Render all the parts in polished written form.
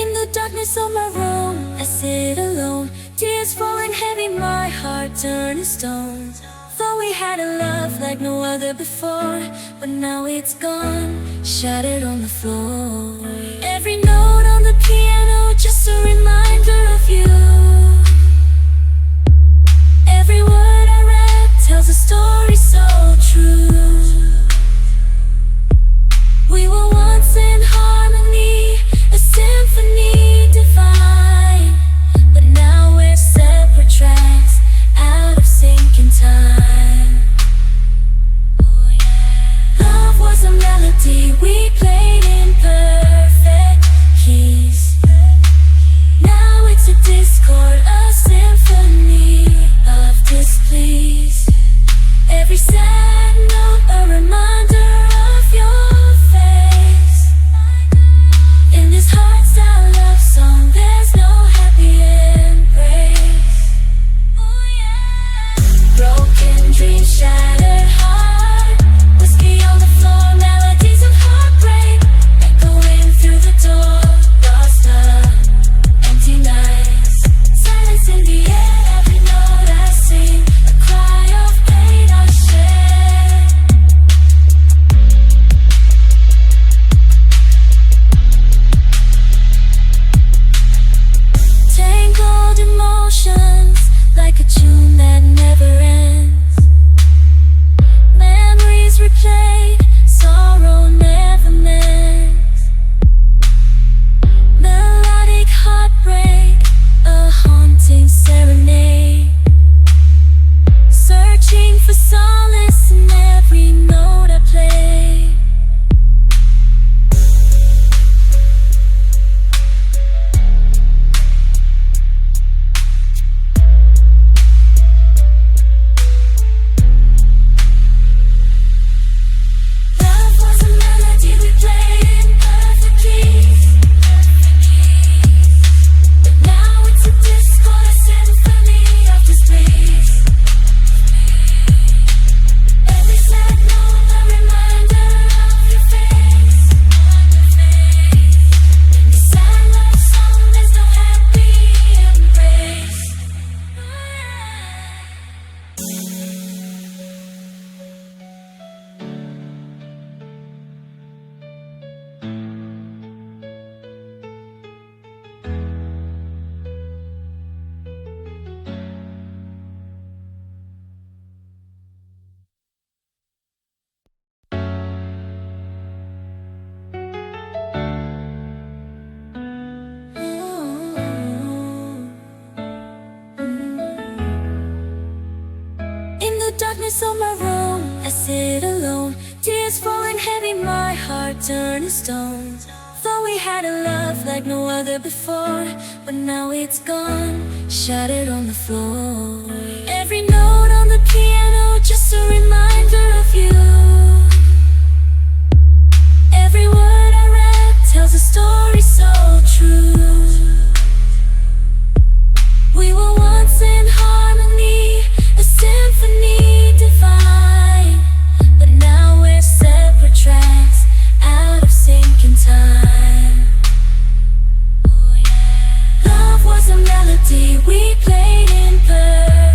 In the darkness of my room, I sit alone. Tears falling heavy, my heart turned to stone. Thought we had a love like no other before, but now it's gone, shattered on the floor. Every note on the piano, just a reminder of you. Every word I read tells a story so true. We were once in harmony, a symphony divine, but now we're separate tracks, out of sync in time. Love was a melody we played in perfect keys. Now it's a discord, a symphony of displease. Every sad note a reminder of your face. In this hardstyle love song, there's no happy embrace. Broken dreams, shattered heart, whiskey on the floor, melodies of heartbreak echoing through the door. Lost love, empty nights, silence in the air. Every note I sing, a cry of pain I share. Tangled emotions, like a tune that never ends. Memories replayed, sorrow never mends. Melodic heartbreak, a haunting serenade. Searching for solace in every note I play. Love was a melody we played in perfect keys. But now it's a discord, a symphony of disbelief. Every sad note a reminder of your face. In the sad love song, there's no happy embrace. In the darkness of my room, I sit alone. Tears falling heavy, my heart turned to stone. Thought we had a love like no other before, but now it's gone, shattered on the floor. Every note on the piano, just a reminder of you. Every word I read tells a story so true. We were once in harmony, a symphony divine, but now we're separate tracks, out of sync in time. Love was a melody we played in perfect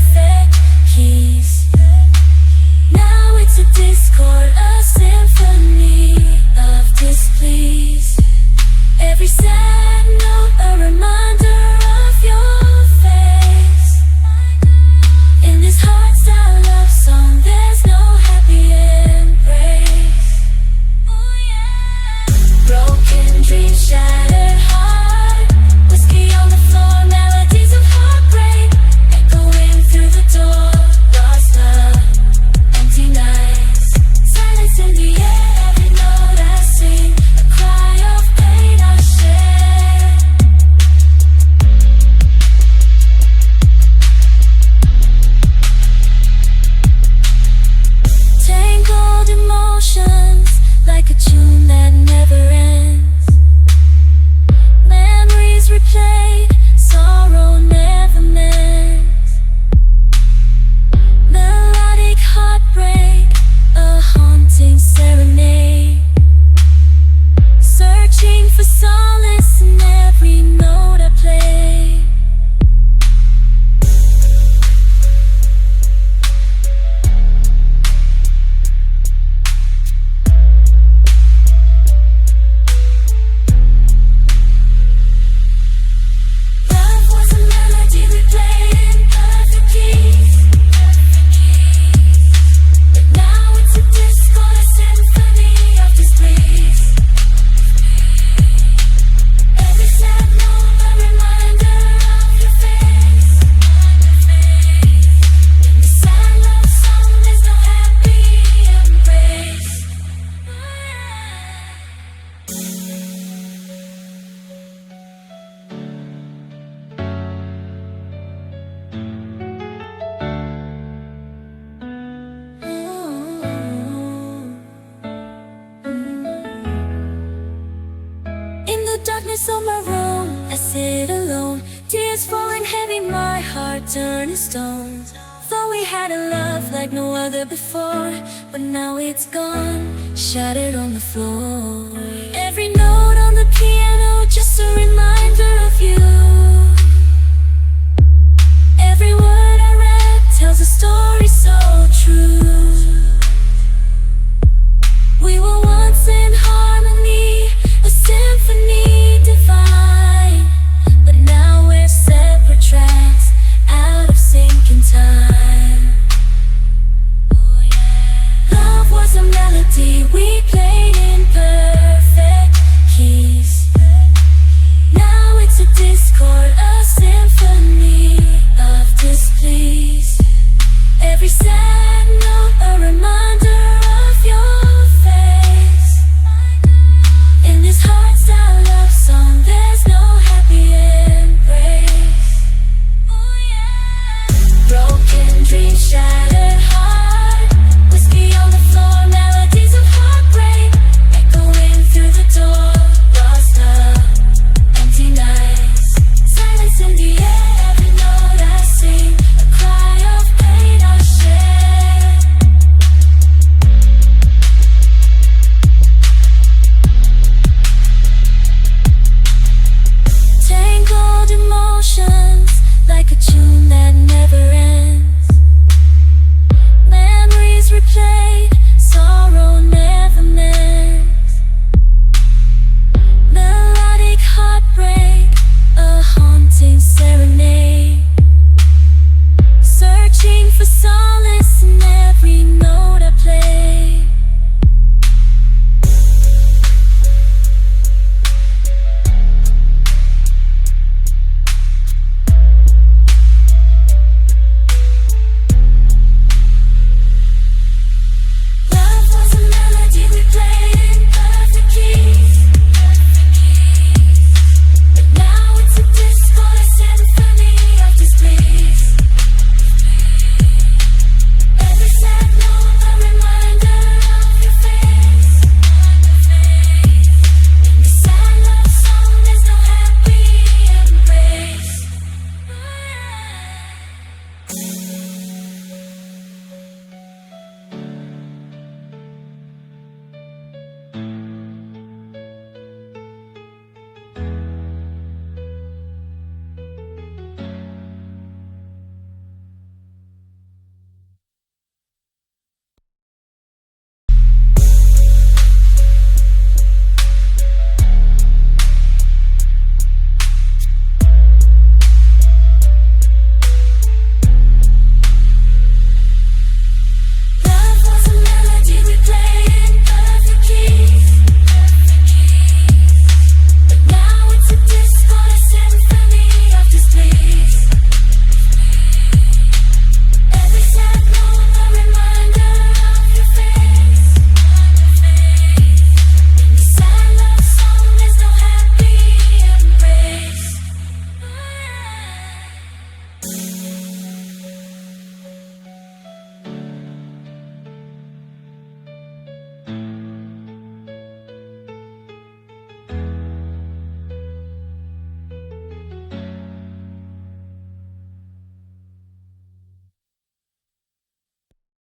darkness of my room, I sit alone. Tears falling heavy, my heart turning stone. Thought we had a love like no other before, but now it's gone, shattered on the floor. Every note on the piano just a reminder